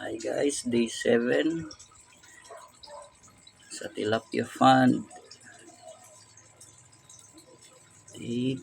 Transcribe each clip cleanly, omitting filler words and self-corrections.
Hi guys, day 7 sa Tilapia Fund. Day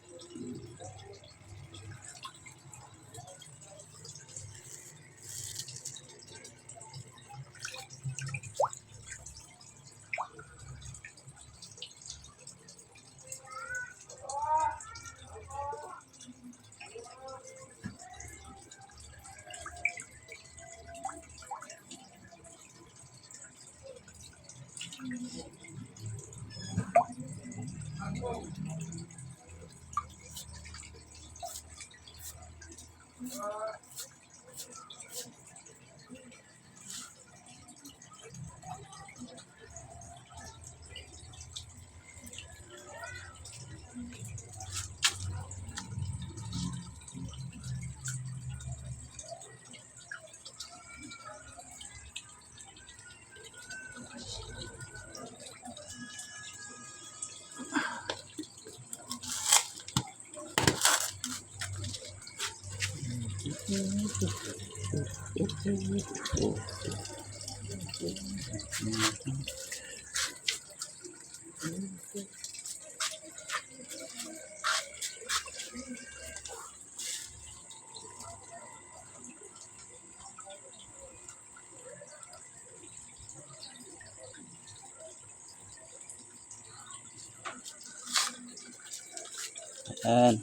Ayan.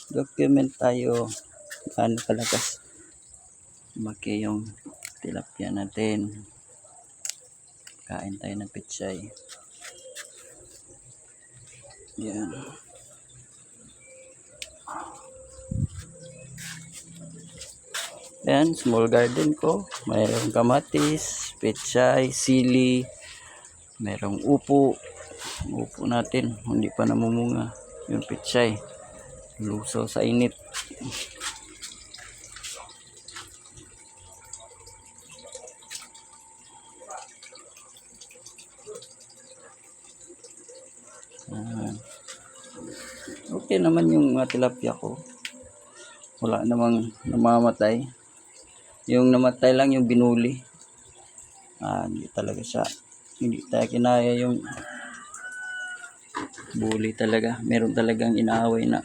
Document tayo gaano kalakas lumaki yung tilapia natin. Kain tayo ng pechay. Yan. Yan, small garden ko. Mayroong kamatis, pechay, sili, mayroong upo. Upo natin, hindi pa namumunga yung pechay. Lusaw sa init. Okay naman yung tilapia ko. Wala namang namamatay. Yung namatay lang yung binuli. Hindi talaga siya. Hindi tayo kinaya yung bully talaga. Meron talagang inaaway na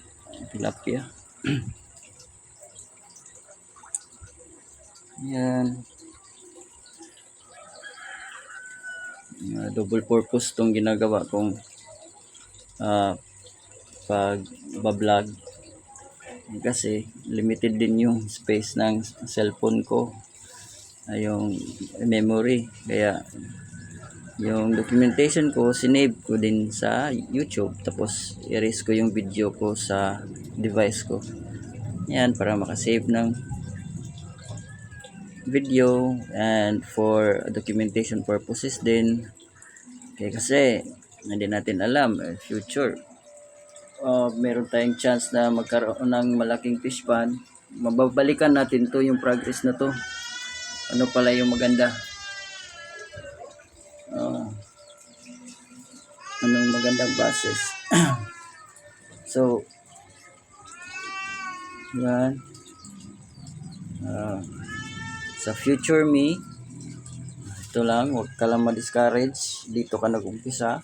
tilapia. Yan. Double purpose tong ginagawa kong pag-vlog. Kasi limited din yung space ng cellphone ko. Yung memory. Kaya yung documentation ko, sinave ko din sa YouTube. Tapos erase ko yung video ko sa device ko. Yan, para makasave ng video and for documentation purposes din. Okay, kasi hindi natin alam future. Meron tayong chance na magkaroon ng malaking fish pond. Mababalikan natin to yung progress na to. Ano pala yung maganda. Anong magandang basis. So yan. Sa future me, ito lang, huwag ka lang ma-discourage. Dito ka nag-umpisa.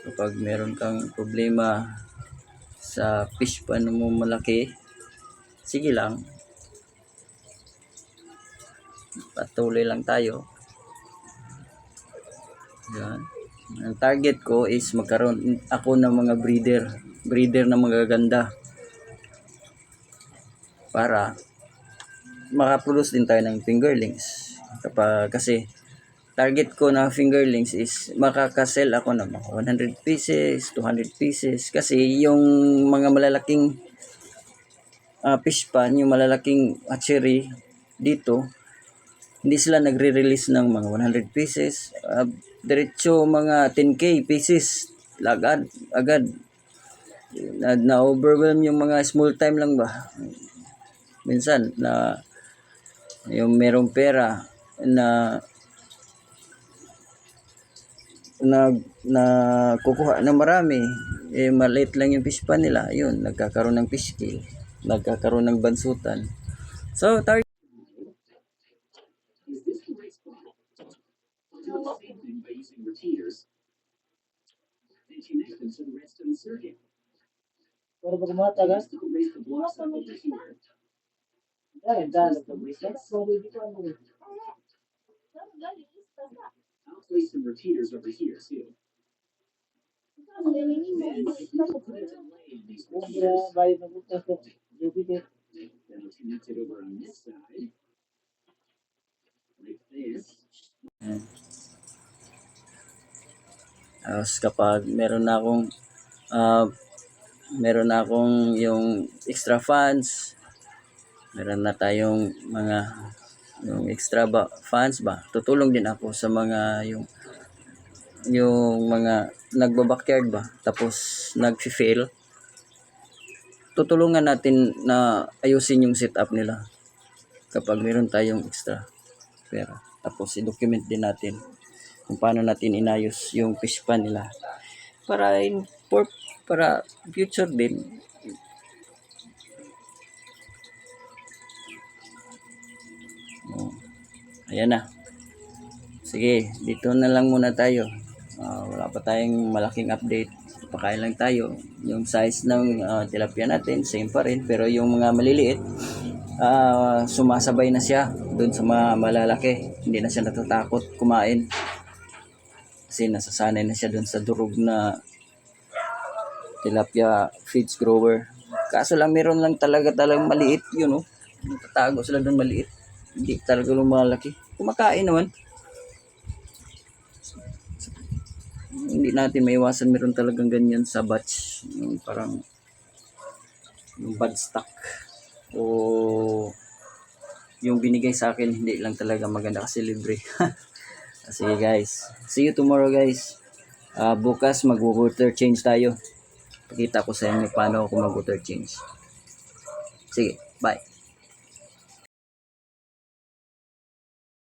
Kapag meron kang problema sa fish pond mo malaki, sige lang. Patuloy lang tayo. Yan. Ang target ko is magkaroon ako ng mga breeder na magaganda para makaproduce din tayo ng fingerlings. Kasi target ko na fingerlings is makakasell ako ng mga 100 pieces, 200 pieces. Kasi yung mga malalaking fish pond, yung malalaking hatchery dito, hindi sila nagre-release ng mga 100 pieces. Diretso mga 10k pieces agad. Na-overwhelm yung mga small time lang ba. Minsan na yung merong pera na kukuha na marami, maliit lang yung fish pan nila, yun, nagkakaroon ng fish kill, nagkakaroon ng bansutan. So Pero pag umata ka, dahil dahil ka, hindi ko ano. Kaya bayad na punta sa Jupiter. Ayan. Tapos kapag ah, meron na akong yung extra funds, meron na tayong mga yung extra funds ba, tutulong din ako sa mga yung mga nagba-backyard ba, tapos nag-fail, tutulungan natin na ayusin yung setup nila kapag meron tayong extra pera. Tapos i-document din natin kung paano natin inayos yung fish pan nila para para future din. Oh, ayan na. Sige, dito na lang muna tayo. Wala pa tayong malaking update. Pakain lang tayo. Yung size ng tilapia natin, same pa rin. Pero yung mga maliliit, sumasabay na siya doon sa mga malalaki. Hindi na siya natatakot kumain. Kasi nasasanay na siya doon sa durog na tilapia feeds grower. Kaso lang meron lang talagang maliit yun, oh. Natatago sila doon maliit. Hindi talaga lumalaki. Kumakain naman. Hindi natin maiwasan meron talagang ganyan sa batch, yung parang yung bad stock o yung binigay sa akin hindi lang talaga maganda kasi libre. Sige guys, see you tomorrow guys. Bukas mag-water change tayo, pakita ko sa inyo paano ako mag-water change. Sige, bye.